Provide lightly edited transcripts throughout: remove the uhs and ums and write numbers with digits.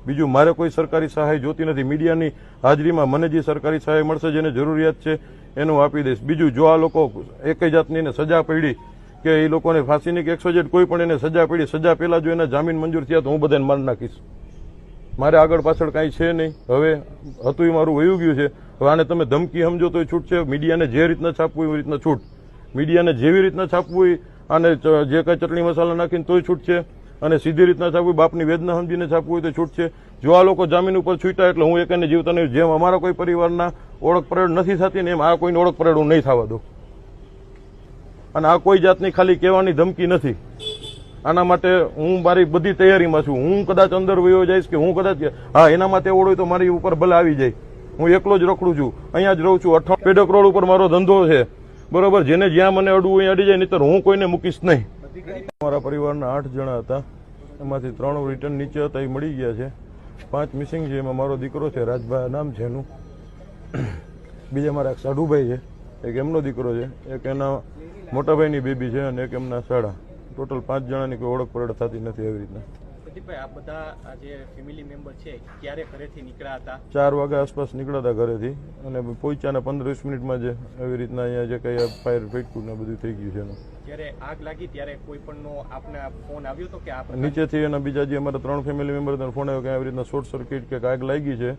બીજું મારે કોઈ સરકારી સહાય જોતી નથી. મીડિયાની હાજરીમાં મને જે સરકારી સહાય મળશે, જેને જરૂરિયાત છે એનું આપી દઈશ. બીજું, જો આ લોકો એક જાતની એને સજા પડી કે એ લોકોને ફાંસીની કે 100 કોઈ પણ એને સજા પડી, સજા પહેલા જો એના જામીન મંજૂર થયા તો હું બધાને મારી નાખીશ. મારે આગળ પાછળ કાંઈ છે નહીં. હવે હતું એ મારું વયું ગયું છે. હવે આને તમે ધમકી સમજો તો છૂટ છે. મીડિયાને જે રીતના છાપવું એવી રીતના છૂટ. મીડિયાને જેવી રીતના છાપવું હોય અને જે કાંઈ ચટણી મસાલા નાખીને તોય છૂટ છે, અને સીધી રીતના છાપવું, બાપની વેદના સમજીને છાપવું હોય તો છૂટ છે. જો આ લોકો જામીન ઉપર છૂટ્યા એટલે હું એકને જીવતા નહીં. જેમ અમારા કોઈ પરિવારના ઓળખ પરેડ નથી થતી ને એમ આ કોઈની ઓળખ પરેડ હું નહીં થવા દઉં. અને આ કોઈ જાતની ખાલી કહેવાની ધમકી નથી. આના માટે હું મારી બધી તૈયારીમાં છું. હું કદાચ અંદર વયો જઈશ કે હું કદાચ એના માટે ઓળો તો મારી ઉપર ભલે આવી જાય. હું એકલો જ રખડું છું, અહીંયા જ રહું છું. 58 પેડક રોડ ઉપર મારો ધંધો છે, બરોબર. જેને જ્યાં મને અડવું અહીંયા અડી જાય, નહીતર હું કોઈને મૂકીશ નહીં. મારા પરિવારના 8 જણા હતા, એમાંથી 3 રિટર્ન નીચે હતા, એ મળી ગયા છે. 5 મિસિંગ છે. એમાં મારો દીકરો છે, રાજભાઈ નામ છે એનું. બીજા મારા એક સાઢુભાઈ છે, એક એમનો દીકરો છે, એક એના મોટાભાઈની બેબી છે, અને એક એમના સાડા. ટોટલ 5 જણાની કોઈ ઓળખ પરેડ થતી નથી એવી રીતના. પ્રદીપભાઈ, આ બધા જે ફેમિલી મેમ્બર છે ક્યારે ઘરેથી નીકળ્યા હતા? 4 વાગ્યા આસપાસ નીકળ્યા હતા ઘરેથી, અને પહોંચ્યાને 15-20 મિનિટમાં જ એવી રીતના અહીંયા જે કંઈ ફાયર ફેટકું ને બધું થઈ ગયું છે એનું. જ્યારે આગ લાગી ત્યારે કોઈ પણનો આપને ફોન આવ્યો હતો કે આપ નીચેથી એના બીજા જે અમારા 3 ફેમિલી મેમ્બર હતા ફોન આવ્યો કે આવી રીતના શોર્ટ સર્કિટ કે આગ લાગી છે,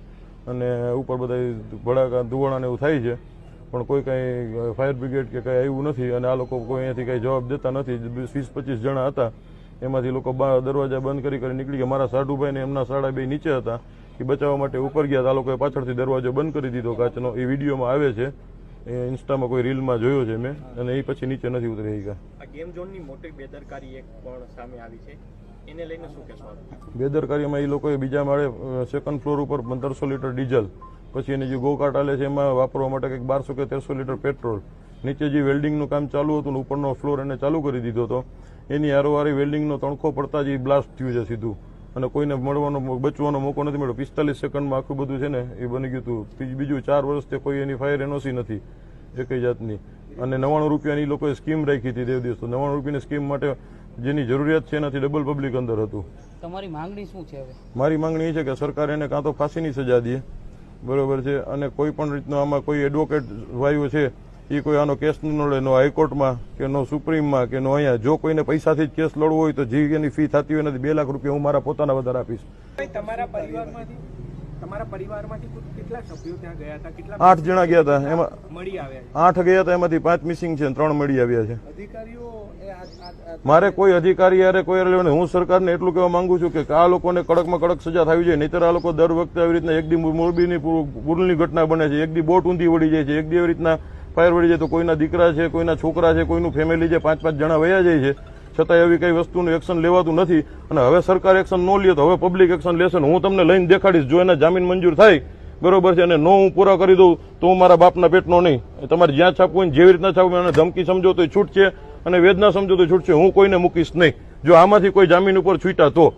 અને ઉપર બધા ભડાકા ધુવાણા ને એવું થાય છે, પણ કોઈ કાંઈ ફાયર બ્રિગેડ કે કાંઈ આવ્યું નથી. અને આ લોકો કોઈ અહીંયાથી કાંઈ જવાબ દેતા નથી. 20-25 જણા હતા, એમાંથી લોકો દરવાજા બંધ કરી નીકળી ગયા. મારા સાઢુભાઈ ને એમના સાડા બે નીચે હતા, એ બચાવવા માટે ઉપર ગયા. આ લોકોએ પાછળથી દરવાજો બંધ કરી દીધો કાચનો. એ વિડીયોમાં આવે છે, એ ઇન્સ્ટામાં કોઈ રીલમાં જોયો છે મેં, અને એ પછી નીચે નથી ઉતરી ગયા. આ ગેમ ઝોનની મોટી બેદરકારી એક પણ સામે આવી છે, એને લઈને શું કહેશો? બેદરકારીમાં એ લોકોએ બીજા માળે 2nd ફ્લોર ઉપર 1500 લીટર ડીઝલ, પછી એની જે ગોકાટ આલે છે એમાં વાપરવા માટે કંઈક 1200 કે 1300 લીટર પેટ્રોલ, નીચે જે વેલ્ડિંગનું કામ ચાલુ હતું ને ઉપરનો ફ્લોર એને ચાલુ કરી દીધો હતો. એની હારોહારી વેલ્ડિંગનો તણખો પડતા જ એ બ્લાસ્ટ થયું છે સીધું, અને કોઈને બચવાનો મોકો નથી મળ્યો. 45 સેકન્ડમાં આખું બધું છે ને એ બની ગયું હતું. બીજું 4 વર્ષથી કોઈ એની ફાયર એનઓસી નથી એકઈ જાતની. અને 99 રૂપિયાની લોકોએ સ્કીમ રાખી હતી તે દિવસ. તો 99 રૂપિયાની સ્કીમ માટે જેની જરૂરિયાત છે એનાથી ડબલ પબ્લિક અંદર હતું. તમારી માંગણી શું છે હવે? મારી માંગણી એ છે કે સરકાર એને કાં તો ફાંસીની સજા દે, બરોબર છે, અને કોઈ પણ રીતનો આમાં કોઈ એડવોકેટ ભાઈઓ છે એ કોઈ આનો કેસ ન લડે, નો હાઈકોર્ટમાં કે નો સુપ્રીમમાં કે નો અહીંયા. જો કોઈને પૈસાથી જ કેસ લડવો હોય તો જે એની ફી થતી હોય નથી 2 લાખ રૂપિયા હું મારા પોતાના વધારે આપીશ. તમારા પરિવારમાંથી કેટલા સભ્યો ત્યાં ગયા હતા? કેટલા? 8 જણા ગયા હતા, એમાં મળી આવ્યા? 8 ગયા હતા, એમાંથી 5 મિસિંગ છે, 3 મળી આવ્યા છે. અધિકારીઓ મારે કોઈ અધિકારી યારે કોઈ લેવાનું. હું સરકારને એટલું કહેવા માંગુ છું કે આ લોકોને કડકમાં કડક સજા થવી જોઈએ. નહીતર આ લોકો દર વખતે આવી રીતના એક દી મોરબીની પુલની ઘટના બને છે, એક દી બોટ ઊંધી વળી જાય છે, એક દી એવી રીતના ફાયર વળી જાય તો કોઈના દીકરા છે, કોઈના છોકરા છે, કોઈનું ફેમિલી છે, 5-5 જણા વયા જાય છે, છતાં એવી કઈ વસ્તુનું એક્શન લેવાતું નથી. અને હવે સરકાર એક્શન ન લે તો હવે પબ્લિક એક્શન લેશે. હું તમને લઈને દેખાડીશ. જો એના જામીન મંજૂર થાય, બરોબર છે, અને નો હું પૂરા કરી દઉં તો હું મારા બાપના પેટનો નહીં. તમારે જ્યાં છાપવું હોય જેવી રીતના છાપવું, એને ધમકી સમજો તો છૂટ છે, અને વેદના સમજો તો છૂટ છે. હું કોઈને મૂકીશ નહીં જો આમાંથી કોઈ જામીન ઉપર છૂટ્યા તો.